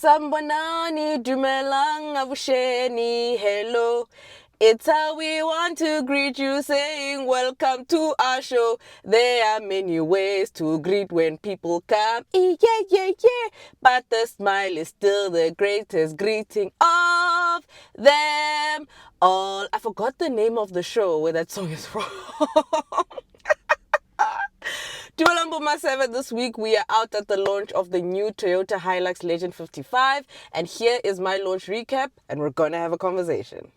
Sambonani dumelang avusheni, hello. It's how we want to greet you, saying welcome to our show. There are many ways to greet when people come, yeah. But the smile is still the greatest greeting of them all. I forgot the name of the show where that song is from. Duolambo Maseve, this week we are out at the launch of the new Toyota Hilux Legend 55, and here is my launch recap, and we're gonna have a conversation.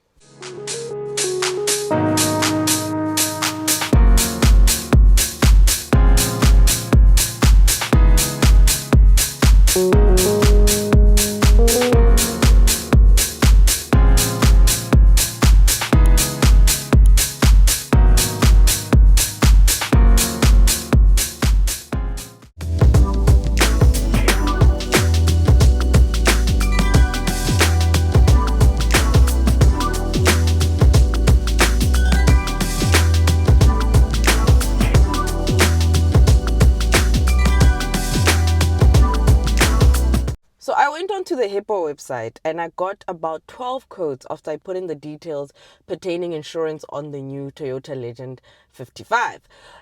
So I went onto the Hippo website and I got about 12 quotes after I put in the details pertaining insurance on the new Toyota Legend 55.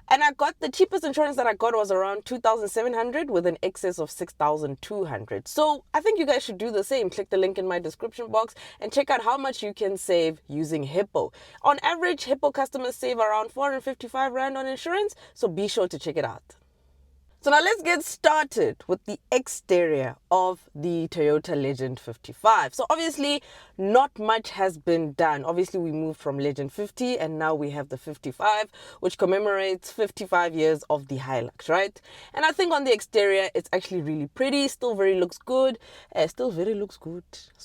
And I got the cheapest insurance that I got was around 2,700 with an excess of 6,200. So I think you guys should do the same. Click the link in my description box and check out how much you can save using Hippo. On average, Hippo customers save around 455 Rand on insurance, so be sure to check it out. So now let's get started with the exterior of the Toyota Legend 55. So obviously not much has been done. Obviously we moved from Legend 50 and now we have the 55, which commemorates 55 years of the Hilux, right? And I think on the exterior it's actually really pretty, still very looks good. It's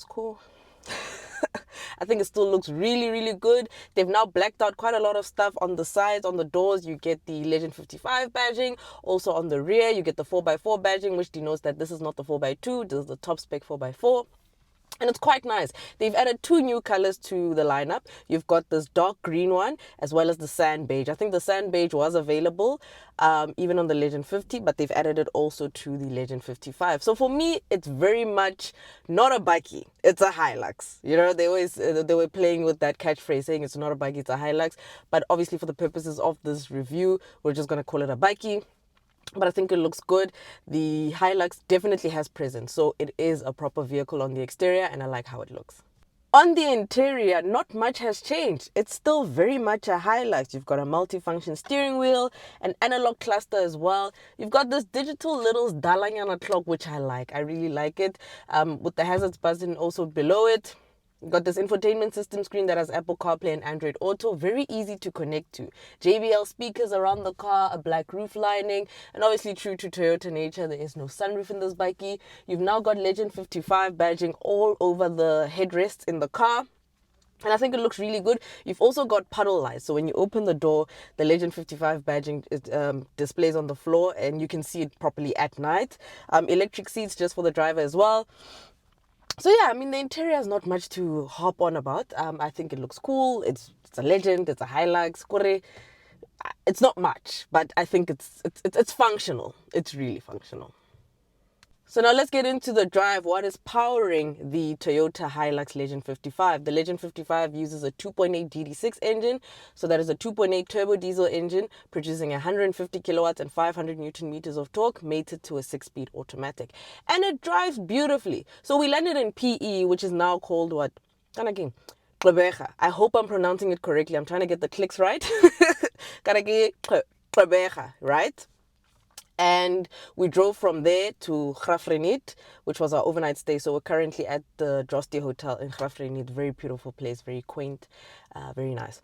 cool. I think it still looks really good. They've now blacked out quite a lot of stuff on the sides. On the doors you get the Legend 55 badging. Also on the rear you get the 4x4 badging, which denotes that this is not the 4x2, this is the top spec 4x4. And it's quite nice. They've added two new colors to the lineup. You've got this dark green one as well as the sand beige. I think the sand beige was available even on the Legend 50, but they've added it also to the Legend 55. So for me, it's very much not a bikie. It's a Hilux. You know, they were playing with that catchphrase saying it's not a bikie, it's a Hilux. But obviously for the purposes of this review, we're just going to call it a bikie. But I think it looks good. The Hilux definitely has presence, so it is a proper vehicle on the exterior and I like how it looks. On the interior, not much has changed. It's still very much a Hilux. You've got a multi-function steering wheel, an analog cluster as well. You've got this digital little Dalanyana clock, which I like. I really like it. With the hazards button also below it. You've got this infotainment system screen that has Apple CarPlay and Android Auto. Very easy to connect to. JBL speakers around the car, a black roof lining, and obviously true to Toyota nature, there is no sunroof in this bikie. You've now got Legend 55 badging all over the headrests in the car. And I think it looks really good. You've also got puddle lights. So when you open the door, the Legend 55 badging displays on the floor and you can see it properly at night. Electric seats just for the driver as well. So yeah, I mean, the interior is not much to hop on about. I think it looks cool. It's a Legend. It's a Hilux. It's not much, but I think it's functional. It's really functional. So now let's get into the drive. What is powering the Toyota Hilux Legend 55? The Legend 55 uses a 2.8 GD6 engine. So that is a 2.8 turbo diesel engine producing 150 kilowatts and 500 Newton meters of torque mated to a 6-speed automatic. And it drives beautifully. So we landed in PE, which is now called what? I hope I'm pronouncing it correctly. I'm trying to get the clicks right. Right? And we drove from there to Grafrenit, which was our overnight stay. So we're currently at the Droste Hotel in Grafrenit. Very beautiful place, very quaint, very nice.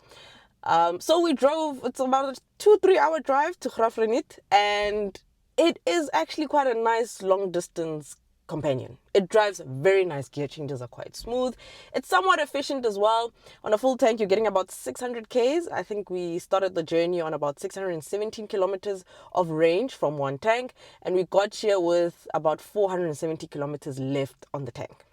So we drove, it's about a 2-3 hour drive to Grafrenit, and it is actually quite a nice long distance companion. It drives very nice. Gear changes are quite smooth. It's somewhat efficient as well. On a full tank, you're getting about 600 Ks. I think we started the journey on about 617 kilometers of range from one tank, and we got here with about 470 kilometers left on the tank.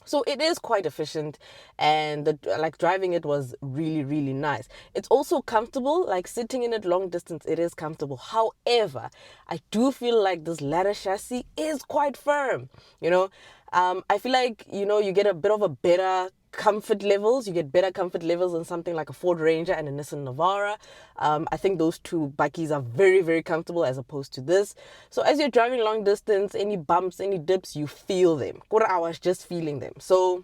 So it is quite efficient, and driving it was really, really nice. It's also comfortable, like sitting in it long distance, it is comfortable. However, I do feel like this ladder chassis is quite firm, you know. I feel like, you get a bit of a better comfort levels. You get better comfort levels than something like a Ford Ranger and a Nissan Navara. I think those two bakkies are very, very comfortable as opposed to this. So as you're driving long distance, any bumps, any dips, you feel them. I was just feeling them. So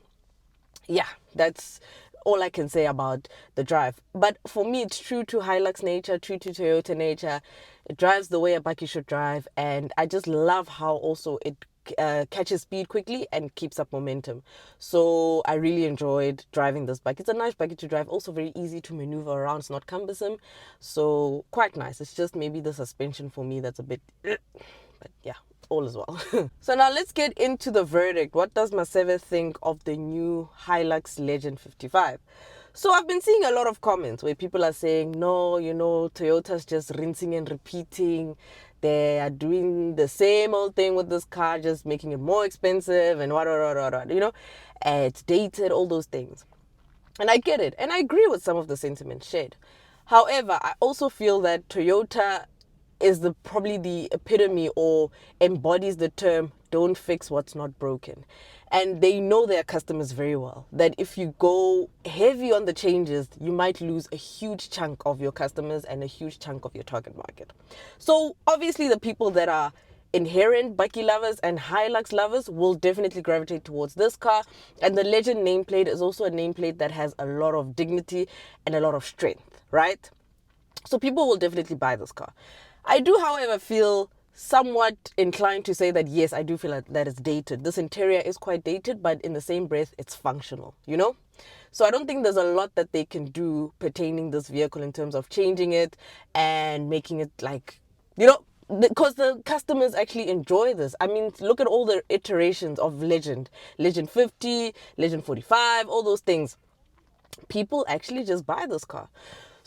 yeah, that's all I can say about the drive. But for me, it's true to Hilux nature, true to Toyota nature. It drives the way a bakkie should drive, and I just love how also it catches speed quickly and keeps up momentum. So I really enjoyed driving this bike. It's a nice bike to drive, also very easy to maneuver around. It's not cumbersome, so quite nice. It's just maybe the suspension for me that's a bit but yeah, all is well. So now let's get into the verdict. What does Maseve think of the new Hilux Legend 55? So I've been seeing a lot of comments where people are saying, no, Toyota's just rinsing and repeating. They are doing the same old thing with this car, just making it more expensive and what, it's dated, all those things. And I get it. And I agree with some of the sentiments shared. However, I also feel that Toyota is probably the epitome or embodies the term don't fix what's not broken. And they know their customers very well, that if you go heavy on the changes, you might lose a huge chunk of your customers and a huge chunk of your target market. So obviously the people that are inherent bakkie lovers and Hilux lovers will definitely gravitate towards this car. And the Legend nameplate is also a nameplate that has a lot of dignity and a lot of strength, right? So people will definitely buy this car. I do, however, feel somewhat inclined to say that, yes, I do feel that it's dated. This interior is quite dated, but in the same breath, it's functional, So I don't think there's a lot that they can do pertaining this vehicle in terms of changing it and making it because the customers actually enjoy this. I mean, look at all the iterations of Legend 50, Legend 45, all those things. People actually just buy this car.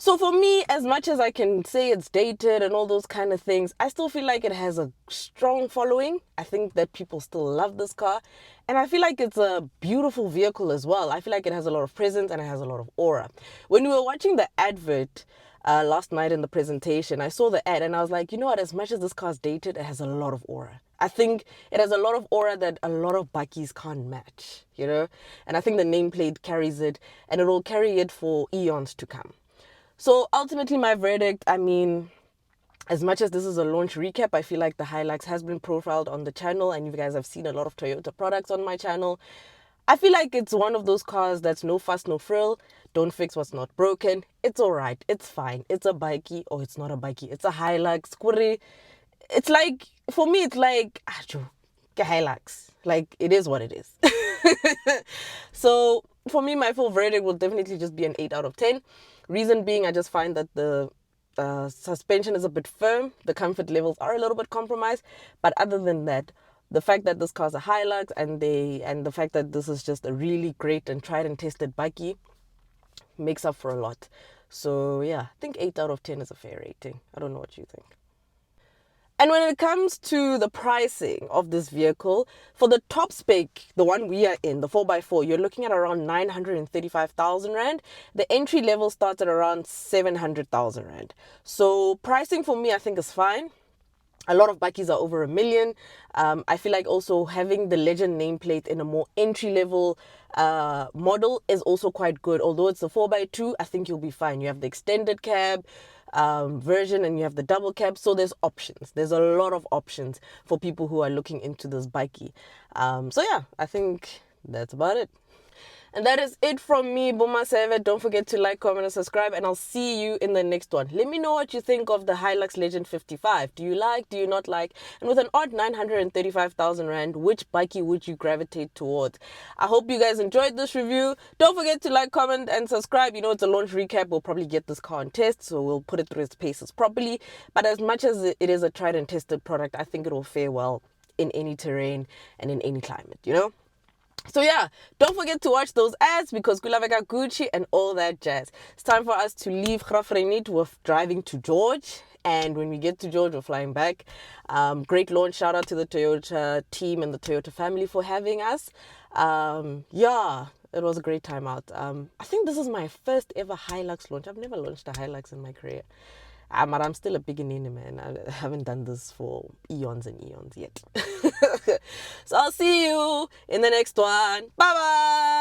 So for me, as much as I can say it's dated and all those kind of things, I still feel like it has a strong following. I think that people still love this car. And I feel like it's a beautiful vehicle as well. I feel like it has a lot of presence and it has a lot of aura. When we were watching the advert last night in the presentation, I saw the ad and I was like, you know what, as much as this car's dated, it has a lot of aura. I think it has a lot of aura that a lot of bakkies can't match, And I think the nameplate carries it, and it will carry it for eons to come. So ultimately, my verdict, I mean, as much as this is a launch recap, I feel like the Hilux has been profiled on the channel, and you guys have seen a lot of Toyota products on my channel. I feel like it's one of those cars that's no fuss, no frill. Don't fix what's not broken. It's all right. It's fine. It's a bakkie or it's not a bakkie. It's a Hilux. It's like, for me, it's like, Hilux. Like, it is what it is. So for me, my full verdict will definitely just be an 8 out of 10. Reason being, I just find that the suspension is a bit firm. The comfort levels are a little bit compromised. But other than that, the fact that this car's a Hilux and the fact that this is just a really great and tried and tested bakkie makes up for a lot. So yeah, I think 8 out of 10 is a fair rating. I don't know what you think. And when it comes to the pricing of this vehicle, for the top spec, the one we are in, the 4x4, you're looking at around 935,000 Rand. The entry level starts at around 700,000 Rand. So pricing for me, I think is fine. A lot of bakkies are over $1 million. I feel like also having the Legend nameplate in a more entry-level model is also quite good. Although it's a 4x2, I think you'll be fine. You have the extended cab version and you have the double cab. So there's options. There's a lot of options for people who are looking into this bakkie. So yeah, I think that's about it. And that is it from me, Maseve. Don't forget to like, comment, and subscribe, and I'll see you in the next one. Let me know what you think of the Hilux Legend 55. Do you like? Do you not like? And with an odd 935,000 Rand, which bakkie would you gravitate towards? I hope you guys enjoyed this review. Don't forget to like, comment, and subscribe. It's a launch recap. We'll probably get this car on test, so we'll put it through its paces properly. But as much as it is a tried and tested product, I think it will fare well in any terrain and in any climate, So yeah, don't forget to watch those ads because Kulaveka Gucci and all that jazz. It's time for us to leave Grafrenit with driving to George And when we get to George, we're flying back. Great launch. Shout out to the Toyota team and the Toyota family for having us. Yeah, it was a great time out. I think this is my first ever Hilux launch. I've never launched a Hilux in my career. But I'm still a beginner, man. I haven't done this for eons and eons yet. So I'll see you in the next one. Bye bye.